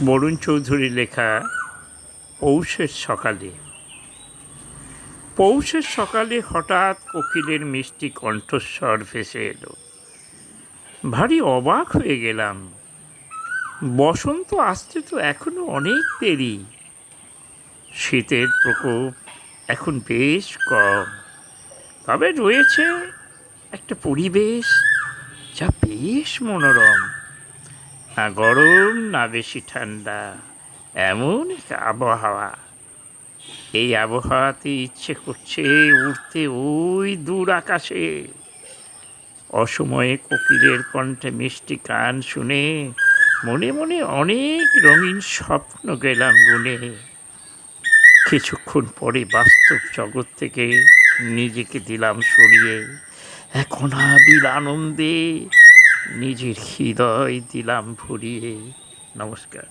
বরুণ চৌধুরী লেখা পৌষের সকালে। পৌষের সকালে হঠাৎ কোকিলের মিষ্টি কণ্ঠস্বর ভেসে এলো। ভারী অবাক হয়ে গেলাম। বসন্ত আসতে তো এখনো অনেক দেরি। শীতের প্রকোপ এখন বেশ কম, তবে রয়েছে একটা পরিবেশ যা বেশ মনোরম। না গরম না বেশি ঠান্ডা, এমন এক আবহাওয়া। এই আবহাওয়াতে ইচ্ছে করছে উড়তে ওই দূর আকাশে। অসময়ে কোকিলের কণ্ঠে মিষ্টি গান শুনে মনে মনে অনেক রঙিন স্বপ্ন গেলাম বুনে। কিছুক্ষণ পরে বাস্তব জগৎ থেকে নিজেকে দিলাম সরিয়ে, এক অনাবিল আনন্দে নিজের হৃদয় দিলাম ভরিয়ে। নমস্কার।